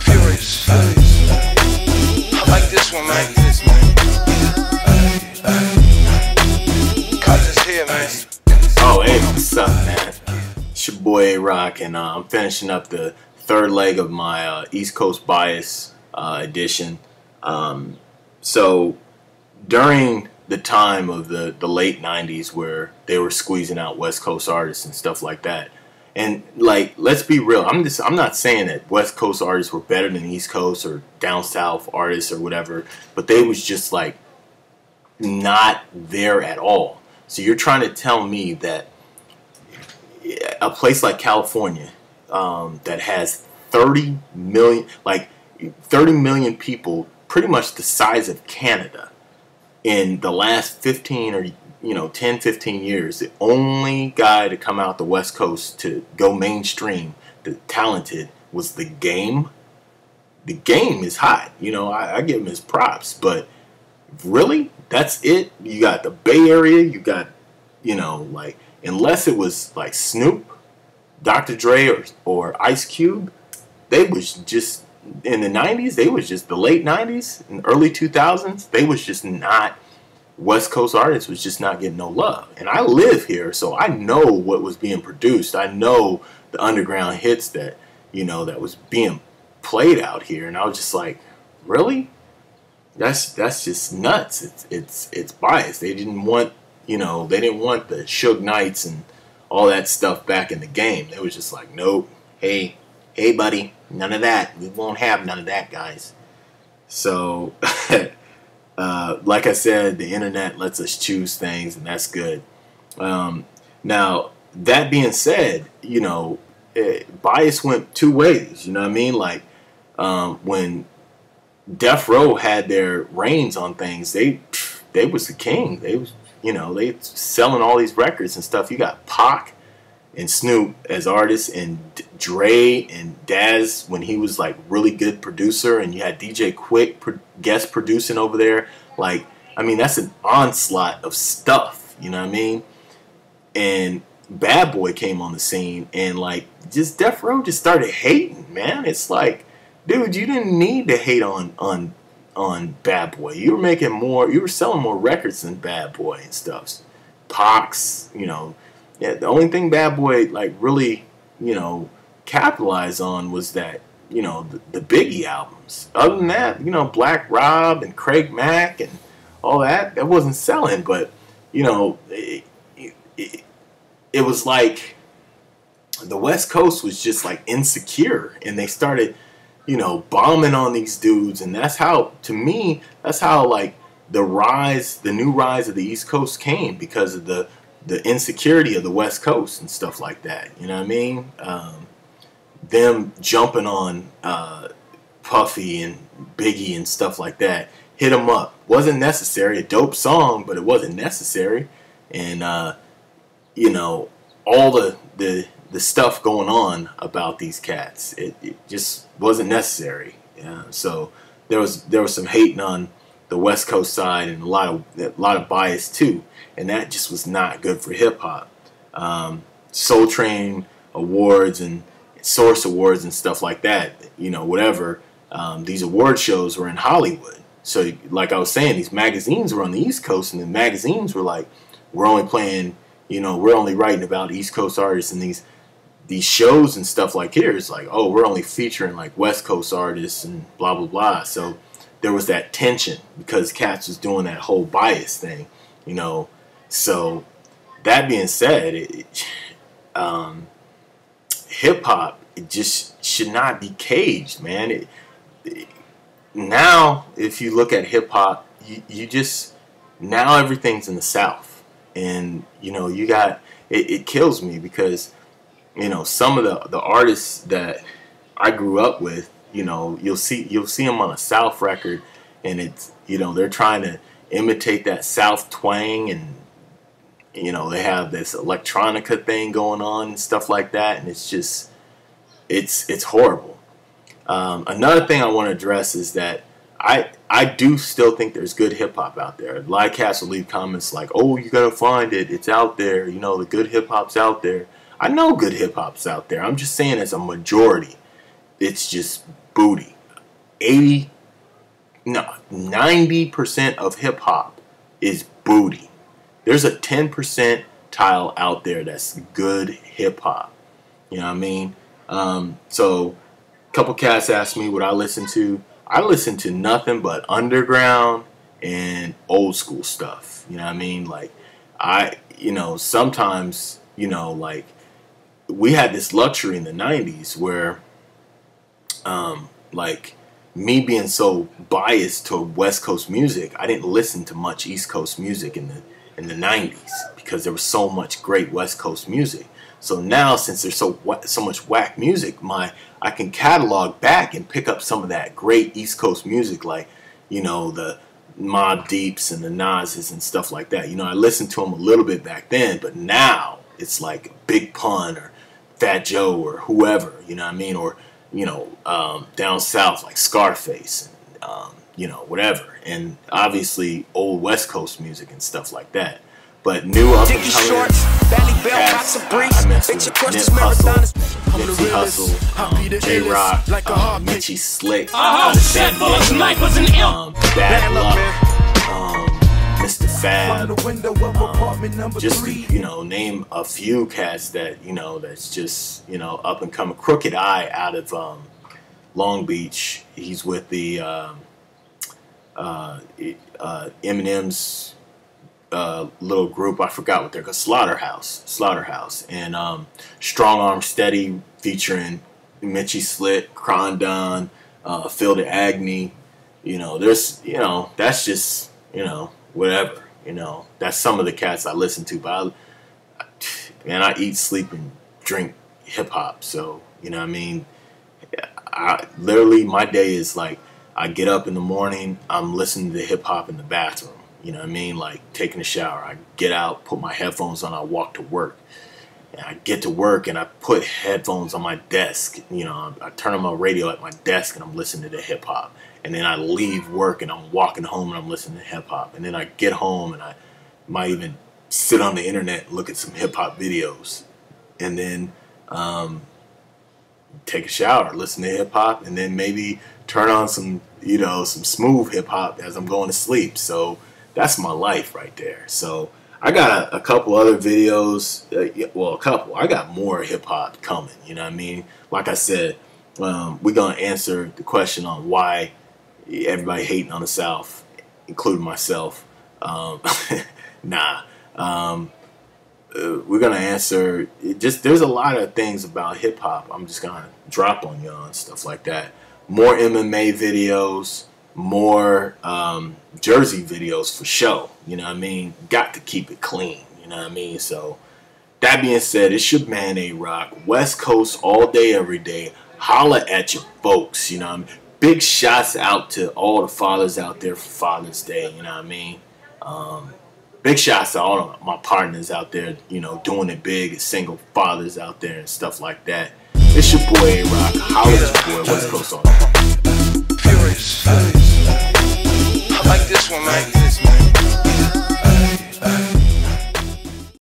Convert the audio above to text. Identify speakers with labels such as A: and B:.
A: Furious. I like this one, man. Cause it's here, man.
B: Oh, hey, what's up, man? It's your boy ayroq, and I'm finishing up the third leg of my East Coast Bias edition. So during the time of the late 90s where they were squeezing out West Coast artists and stuff like that, and like, let's be real, I'm not saying that West Coast artists were better than East Coast or down south artists or whatever, but they was just like not there at all. So you're trying to tell me that a place like California that has 30 million people, pretty much the size of Canada, in the last 15 or 10, 15 years, the only guy to come out the West Coast to go mainstream, the talented, was The Game. The Game is hot. I give him his props, but really, that's it? You got the Bay Area, you got, like, unless it was like Snoop, Dr. Dre, or Ice Cube, they was just, in the 90s, they was just, the late 90s and early 2000s, they was just not, West Coast artists was just not getting no love. And I live here, so I know what was being produced. I know the underground hits that, that was being played out here. And I was just like, really? That's just nuts. It's biased. They didn't want, they didn't want the Suge Knights and all that stuff back in the game. They was just like, nope. Hey buddy, none of that. We won't have none of that, guys. So like I said, the internet lets us choose things, and that's good. Now, that being said, bias went two ways. You know what I mean? Like, when Death Row had their reins on things, they was the king. They was, they selling all these records and stuff. You got Pac and Snoop as artists, and Dre and Daz when he was like really good producer, and you had DJ Quick guest producing over there. Like, I mean, that's an onslaught of stuff, you know what I mean? And Bad Boy came on the scene, and like, just Death Row just started hating, man. It's like, dude, you didn't need to hate on Bad Boy. You were making more, you were selling more records than Bad Boy and stuff. Pox, yeah, the only thing Bad Boy like really, capitalized on was that, the Biggie albums. Other than that, Black Rob and Craig Mack and all that wasn't selling. But, it was like the West Coast was just like insecure, and they started, bombing on these dudes. And that's how, to me, that's how like the new rise of the East Coast came, because of the insecurity of the West Coast and stuff like that. You know what I mean? Them jumping on Puffy and Biggie and stuff like that. Hit 'em Up. Wasn't necessary. A dope song, but it wasn't necessary. And, all the stuff going on about these cats, it just wasn't necessary. So there was some hating on the West Coast side, and a lot of bias too. And that just was not good for hip hop. Soul Train Awards and Source Awards and stuff like that, whatever. These award shows were in Hollywood. So like I was saying, these magazines were on the East Coast, and the magazines were like, we're only playing, we're only writing about East Coast artists, and these shows and stuff like here is like, oh, we're only featuring like West Coast artists and blah, blah, blah. So there was that tension because cats was doing that whole bias thing, So that being said, hip-hop, it just should not be caged, man. Now, if you look at hip-hop, you just, now everything's in the South. And, you got, it kills me because, some of the artists that I grew up with, you'll see them on a South record, and it's, they're trying to imitate that South twang, and they have this electronica thing going on and stuff like that, and it's just, it's horrible. Another thing I want to address is that I do still think there's good hip hop out there. A lot of cats will leave comments like, "Oh, you gotta find it. It's out there. The good hip hop's out there." I know good hip hop's out there. I'm just saying it's a majority. it's just booty. 90% of hip hop is booty. There's a 10% tile out there that's good hip hop. You know what I mean? So a couple cats asked me what I listen to. I listen to nothing but underground and old school stuff. You know what I mean? Like, sometimes, like, we had this luxury in the 90s where, like, me being so biased to West Coast music, I didn't listen to much East Coast music in the 90s because there was so much great West Coast music. So now, since there's so much whack music, I can catalog back and pick up some of that great East Coast music, like, the Mobb Deeps and the Nas's and stuff like that. I listened to them a little bit back then, but now it's like Big Pun or Fat Joe or whoever, you know what I mean? Or, down south like Scarface and, whatever. And obviously old West Coast music and stuff like that. But new up and coming cats, I mess with Nipsey Hussle, ayroq, Mitchie Slick, Bad Luck, Mr. Fab, just to, name a few cats that, that's just, up and coming. Crooked Eye out of Long Beach. He's with the Eminem's little group. I forgot what they're called. Slaughterhouse, and Strong Arm Steady featuring Mitchie Slick, Crondon, Phil the Agni. There's, that's just, whatever. That's some of the cats I listen to. But I eat, sleep, and drink hip hop. So, you know what I mean? Literally, my day is like, I get up in the morning, I'm listening to hip hop in the bathroom. You know what I mean? Like taking a shower. I get out, put my headphones on, I walk to work. And I get to work and I put headphones on my desk. I turn on my radio at my desk and I'm listening to hip hop. And then I leave work and I'm walking home and I'm listening to hip hop. And then I get home and I might even sit on the internet and look at some hip hop videos. And then take a shower, listen to hip hop, and then maybe turn on some, some smooth hip hop as I'm going to sleep. So that's my life right there. So I got a couple other videos. I got more hip hop coming. You know what I mean? Like I said, we're gonna answer the question on why everybody hating on the South, including myself. Nah. We're gonna answer. There's a lot of things about hip hop. I'm just gonna drop on y'all and stuff like that. More MMA videos, more Jersey videos for show. You know what I mean? Got to keep it clean. You know what I mean? So that being said, it's your man ayroq, West Coast all day, every day. Holla at your folks. You know what I mean? Big shots out to all the fathers out there for Father's Day. You know what I mean? Big shots to all of my partners out there, doing it big, single fathers out there and stuff like that. It's your boy ayroq. Holla at your boy West Coast on.
A: Furious. I like this one, man.